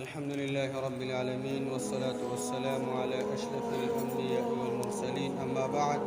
الحمد لله رب العالمين والصلاة والسلام على أشرف الأنبياء والمرسلين أما بعد.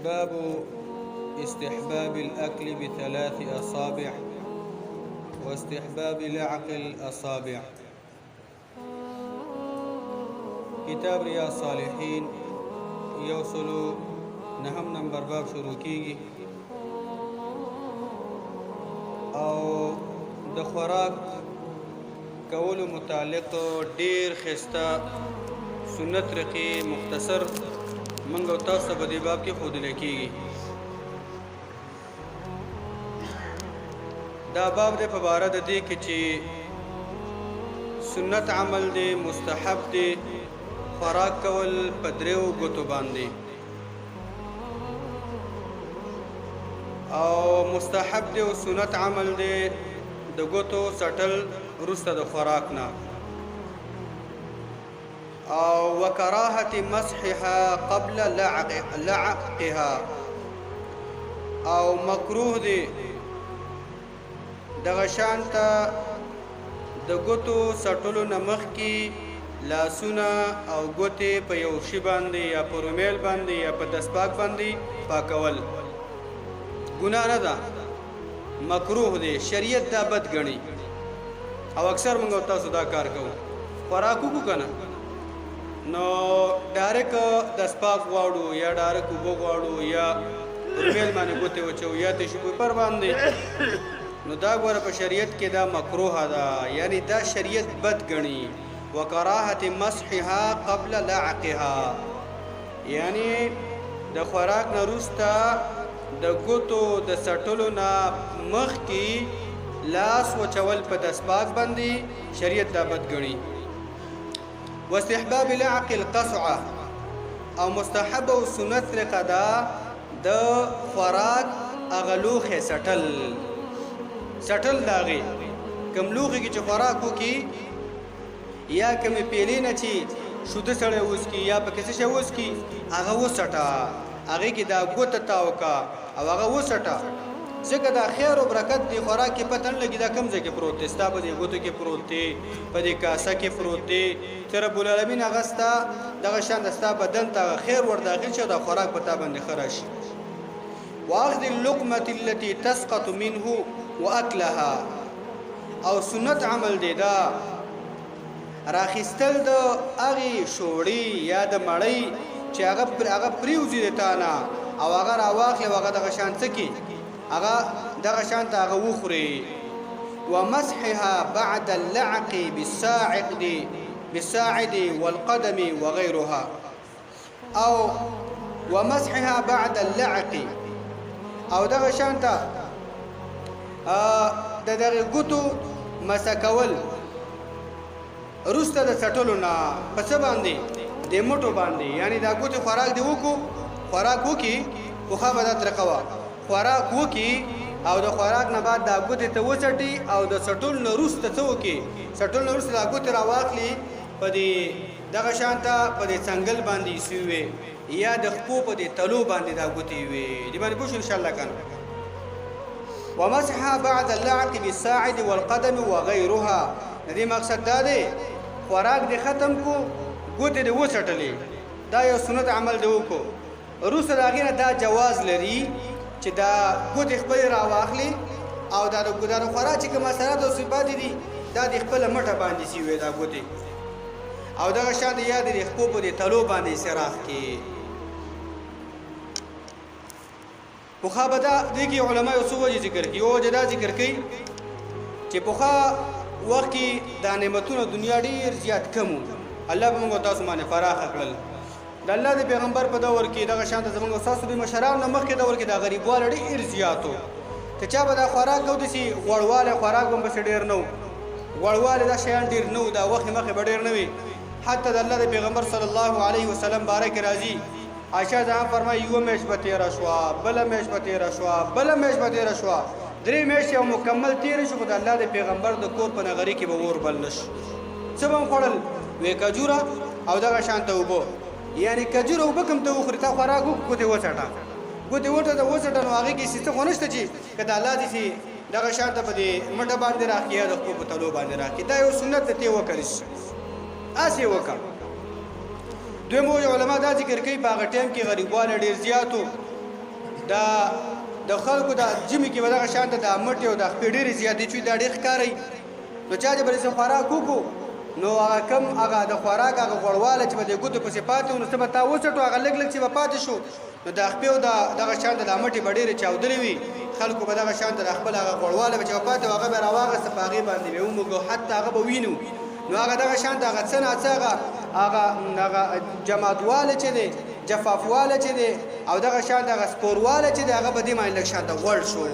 باب استحباب الأكل بثلاث أصابع واستحباب لعق الأصابع. كتاب رياض الصالحين يوصلوا نهم نمبر باب شروع کیږي او د خوراک کولو متعلق ډیر خسته سنت رقی مختصر منګ او تاسو په دې باب کې خود لیکيږي. دا باب د په اړه د دې کې چې سنت عمل دی، مستحب دی خوراک کول په دریو ګوتو باندې، او مستحب دی او سنت عمل دی د ګوتو سټل وروسته د خوراک نه، او وکراهه مسحها قبل لعقها، او مکروه دی دغه شانته د ګوتو سټلو نه مخکې لاسونه او ګوتې په یو شی باندې یا په رومیل باندې یا په دستپاک باندې پاکول ګناه نه ده، مکروه دی، شریعت دا بد ګڼي. او اکثر موږ تاسو دا کار کوو، خوراک وکړو کنه نو ډایرک دستپاک غواړو یا ډایرک اوبه غواړو یا رومیل باندې ګوتې وچو یا تشو پیپر باندې، نو دا ګوره په شریعت کې دا مکروه ده، یعنی دا شریعت بد ګڼي. وکراهه مسحها قبل لعقها، یعنی د خوراک نه وروسته د ګوتو د سټلو نه مخکې لاس وچول په دستپاک باندې شریعت دا بد ګڼي. واستحباب لعق القصعه، او مستحب او سنت رقه ده د خوراک هغه لوښی سټل داغې کوم لوښي کې چې خوراک وکړي یا کومې پیلې نه چې شوده سړی وڅکي یا پکې څه شی وڅکي هغه وسټه، هغې کې دا ګوته تاو کا او هغه وسټه، ځکه دا خیر او برکت دی خوراک کې پته نه لګي دا کوم ځای کې پروت دی، ستا په دې ګوتو کې پروت دی، په دې کاسه کې پروت دی، چې رب العالمین هغه ستا دغه شان د ستا بدن ته خیر ور داخل شي او دا خوراک په تا باندې ښه راشي. واخذ اللقمة التي تسقط منه واكلها، او سنت عمل دی دا راخستل د هغې شوړې یا د مړۍ چې هغه پریوځي د تا نه او هغه راواخلي او هغه دغه شان څه کړي، هغه دغه شان ته هغه وخوري. ومسحها بعد اللعق بالساعد والقدم وغيرها، او ومسحها بعد اللعق، او دغه شان ته د دغه ګوتو مسکول روسته د سټلو نه په څه باندې د موټو باندې، یعنی دا ګوتې خوراک دی وکړو، خوراک وکړي پخوا به دا طریقه وه، خوراک وکړي او د خوراک نه بعد دا ګوتې ته وڅټي او د سټلو نه وروسته څه وکړي، سټلو نه وروسته دا ګوتې راواخلي په دې دغه شان ته په دې څنګل باندې ایسي وي یا د خپو په دې تلو باندې دا ګوتې وي. دې باندې پوه شو انشاءالله کنه. ومسحها بعد اللعق بالساعد والقدم وغيرها، د دې مقصد دا دی خوراک دې ختم کو ګوتې دې وڅټلې، دا یو سنت عمل دی وکړو، وروسته د هغې نه دا جواز لري چې دا ګوتې خپلې راواخلي او دا د خوراک چې کوم اثرات او صفات دي دا د خپله مټه باندې سي وي دا ګوتې، او دغه شان یا د خپو په دې تلو باندې سراخ کړي. پخوا به دا دې کې علما یو څه وجې ذکر کړي، یو وجه دا ذکر کوي چې پخوا وخت کې دا نعمتونه دنیا ډېر زیات کم وو، الله به موږ تاسو باندې فراخه کړل. د الله د پیغمبر په دور کې دغه شان ته زموږ ستاسو د مشرانو نه مخکې دور کې دا غریبوالی ډېر زیات و، که چا به دا خوراک کو داسې غوړوالی خوراک به هم پسې ډېر نه و، غوړوالی دا شیان ډېر نه و، دا وخت مخکې به ډېر نه وي. حتی د الله د پیغمبر صلی الله علیه وسلم باره کې راځي، عایشه جان فرمایي یوه میاشت به تېره شوه، بله میاشت به تېره شوه، بله میاشت به تېره شوه، 3 میاشتې او مکمل تېرې شو، خو د الله د پیغمبر د کور په نغري کې به اور بل نه شي. څه به هم خوړل؟ وې کجوره او دغه شانته اوبه، یعنی کجوره اوبه کوم ته وخوري، تا خوراک وکړو ګوتې وڅټه، ګوتې وڅټه نو هغې کې څه خو نشته چې که د الله داسې دغه شان ته په دې مټه باندې راکړي یا د خپل په تلو باندې راکړي دا یو سنت ته وکړي اسی وکړه دوی علماء دا ذکر کوي په هغه ټیم کې غریبواله ډیر زیاتو دا د خلکو د جمی کې ودغه شان ته د مټي او د خپې ډیر زیاتې چې دا ډیر ښکاري نو چا دې بل څه خوراک وکړو نو هغه کم هغه د خوراک هغه غوړواله چې به د ګوتو پسې پاتې نو څه به تا وڅټو هغه لږ لږ چې به پاتې شو نو د خپې او دغه شان د مټي به ډېرې چاودلې وي خلکو به دغه شان د خپل هغه غوړواله به چې به پاتې هغه به راواغسته په هغې باندې به وموږو حتی هغه به وینو نو هغه دغه شان د هغه څه ناڅه هغه جماعتواله چې دی جفافواله چې دی او دغه شان دغه سپورواله چې دی هغه به دې باندې لږ شان ته غوړ شو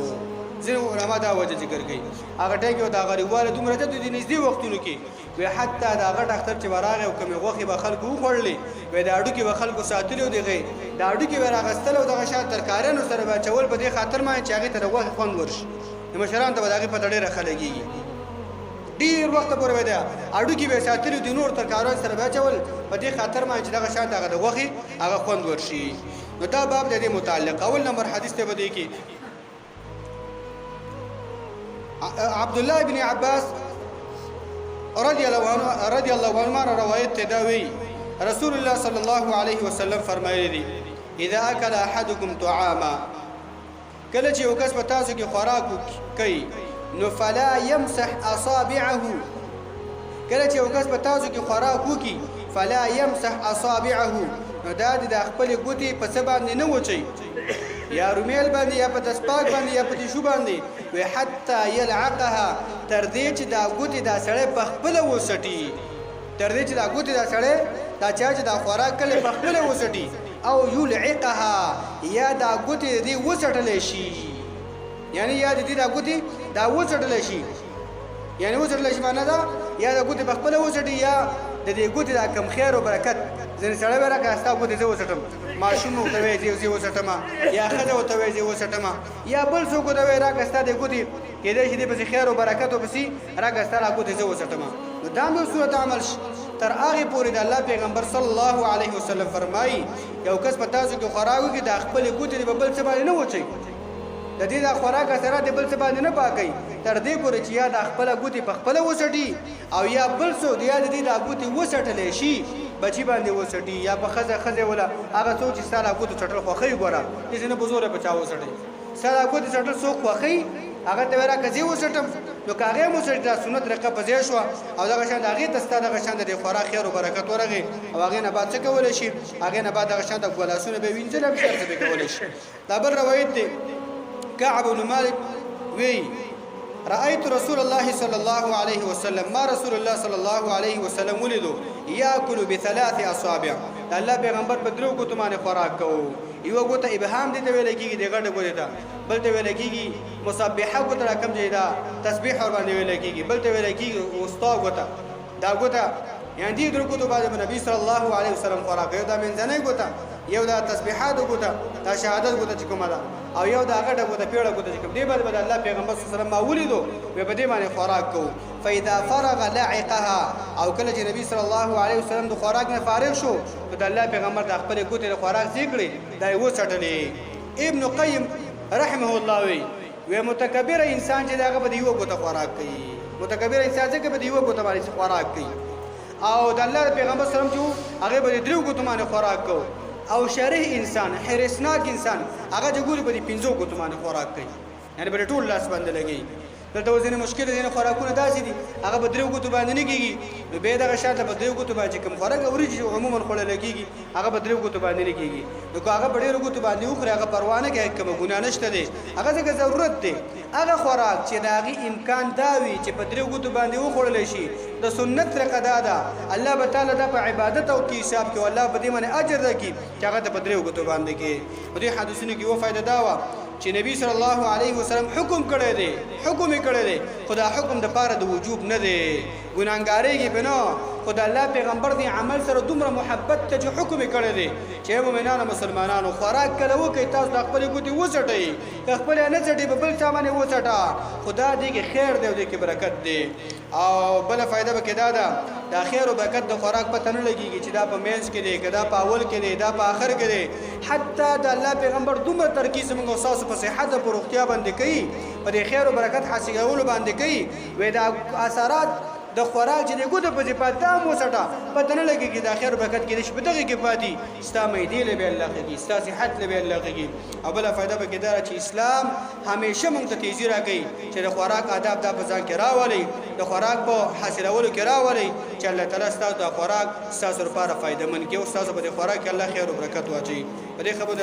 ځینې علما دا وجه ذکر کوي هغه ټیم کې د غریبواله دومره ته د نږدې وختونو کې وی حتی د هغه ډاکټر چې به راغی او کومې غوښې به خلکو وخوړلې وی د هډوکي به خلکو ساتلي و دغې د هډوکي به راغستل او دغه شان ترکاریانو سره به اچول په دې خاطر باندې چې هغې ته د غوښې خوند ورشي د مشرانو ته به د هغې پته ډېره ښه لګېږي ډېر وخته پورې به د هډوکي به یې ساتلي د نور ترکاریانو سره به اچول په دې خاطر باندې چې دغه شان د هغه د غوښې هغه خوند ورشي نو دا باب د دې متعلق اول نمبر حدیث ته به دی کې عبد الله بن عباس رضی الله عنه روایت تداوی رسول الله صلی الله علیه وسلم فرمایلی دي اذا اكل احدكم طعاما کله چې یو کس په تاسو کې خوراک کوي نو فلا يمسح اصابعه کله چې یو کس په تاسو کې خوراک وکي فلا يمسح اصابعه نو دا د خپل ګوتې په څه باندې نه وچي یا رومیل باندې یا په تسپاک باندې یا په تیشو باندې وی حتی یلعقها تر دې چې دا ګوتې دا سړی په خپله وسټي تر دې چې دا ګوتې دا سړی دا چا چې دا خوراک کله په خپله وسټي او یلعقها یا دا ګوتې دې وسټلی شي یعنی یا دې دا ګوتې دا وسټلی شي یعنی وسټلی شي معنی دا یا دا ګوتې په خپله وسټي یا د دې ګوتې دا کم خیر او برکت ځینې سړی به راکړه ستا ګوتې زه وسټم ماشوم ورته وایي زه وسټم یا ښځه ورته وایي زه وسټم یا بل څوک ورته وایي راکړه ستا دې ګوتې کېدای شي دې پسې خیر او برکت ورپسې راکړه ستا دا ګوتې زه وسټم نو دا هم یو صورت عمل شي تر هغې پورې د الله پیغمبر صلی الله علیه وسلم فرمایي یو کس په تاسو کې خوراک وکړي د خپلې ګوتې دې په بل څه باندې نه وچوي د دې دا خوراک سره د بل څه باندې نه پاکوي تر دې پورې چې یا د خپله ګوتې په خپله وسټي او یا بل څوک یا د دې دا ګوتې وسټلی شي بچی باندې وسټي یا په ښځه ولا هغه څوک چې ستا دا ګوتې څټل خوښوي ګوره داسې نه په زوره په چا وسټي ستا دا ګوتې څټل څوک خوښوي هغه ته وایي راکړه زه وسټم نو که هغې هم وسټي دا سنت رقه په ځای شوه او دغه شان د هغې ته ستا دغه شان د دې خوراک خیر او برکت ورغی او هغې نه بعد څه کولی شي هغې نه بعد دغه شان د ګلاسونه به یې وینځلي هم هر څه به کولی شي دا بل روایت دی كعب بن مالك وی رأيت رسول الله صلى الله عليه وسلم ما رسول الله صلى الله عليه وسلم ولدو يأكل بثلاث أصابع الله پیغمبر په درو ګوتو باندې خوراک کوو یو ګوته ابهام دي ته ویل کېږي د غټه ګوته ته بل ته ویل کېږي مسبحه ګوته راکم دی دا تسبیح ور باندې ویل کېږي بل ته ویل کېږي وسطا ګوته دا ګوته یعنی دې درو ګوتو باندې نبی صلی الله علیه وسلم خوراک یو دا منځنۍ ګوته یو دا تسبیحات ګوته دا شهادت ګوته چې کومه ده او یو دا غټه ګوته پیړه ګوته چې کوم دی باندې الله پیغمبر صلی الله علیه وسلم ما ولیدو په دې باندې خوراک کو فاذا فرغ لعقها او کله چې نبی صلی الله علیه وسلم د خوراک نه فارغ شو د الله پیغمبر د خپل ګوته د خوراک ذکر دا یو چټلې ابن قیم رحمه الله وی متکبر انسان چې داغه په یو ګوته خوراک کوي متکبر انسان چې په یو ګوته باندې خوراک کوي او د الله پیغمبر صلی الله علیه وسلم چې هغه په درو ګوتو باندې خوراک کو او شریح انسان حرسناک انسان هغه چې ګوري په 5 ګوتو باندې خوراک کوي یعنی په ټول لاس باندې لګي دلته وزن مشکل دي نه خوراکونه داسې دي هغه په درو ګوتو باندې نه کیږي نو به دغه شاته په درو ګوتو باندې کوم خوراک اوري عموما خوړل کیږي هغه په درو ګوتو باندې نه کیږي نو هغه په ډیرو ګوتو باندې وخره هغه پروا نه کوي کوم ګناه نشته دي هغه څنګه ضرورت دي هغه خوراک چې داغي امکان داوي چې په درو ګوتو باندې وخوړل شي د سنت طریقه دا الله تعالی دا په عبادت او کې حساب کې الله په دې باندې اجر درکړي چې هغه په درو ګوتو باندې کې په دې حدیثونو کې و فائدہ دا و چې نبی صلی الله علیه وسلم حکم کړی دی خدا حکم د پاره د وجوب نه دی ګناګاری کې بنو خو د الله پیغمبر دی عمل سره دومره محبت ته چې حکم یې کړی دی چې مؤمنانو مسلمانانو خوراک کله وکئ تاسو د خپلې ګوتې وڅټئ که خپلې نه څټئ په بل چا باندې وڅټه خو دا دې کې خیر دی او دې کې برکت دی. او بله فایده به کې دا ده دا خیر او برکت د خوراک پته نه لګېږي چې دا په منځ کې دی که دا په اول کې دی دا په آخر کې دی. حتی د الله پیغمبر دومره ترکیز زموږ او ستاسو په صحت او په روغتیا باندې کوي په دې خیر او برکت حاصلولو باندې کوي وایي دا اثرات د خوراک چې د ګوتو پسې پاتې دا هم وڅټه پته نه لګېږي دا خیر او برکت کېدای شي په دغې کې پاتې ستا معدې له به الله ښه کړي ستا صحت له به الله ښه کړي. او بله فایده به کې دا چې اسلام همیشه موږ ته تیزي راکوي چې د خوراک آداب دا په ځان کې راولئ د خوراک په حاصلولو کې راولئ چې الله تعالی ستاسو د خوراک ستاسو لپاره فایدهمند کړي او ستاسو په دې خوراک کې الله خیر او برکت واچوي. په دې خبرو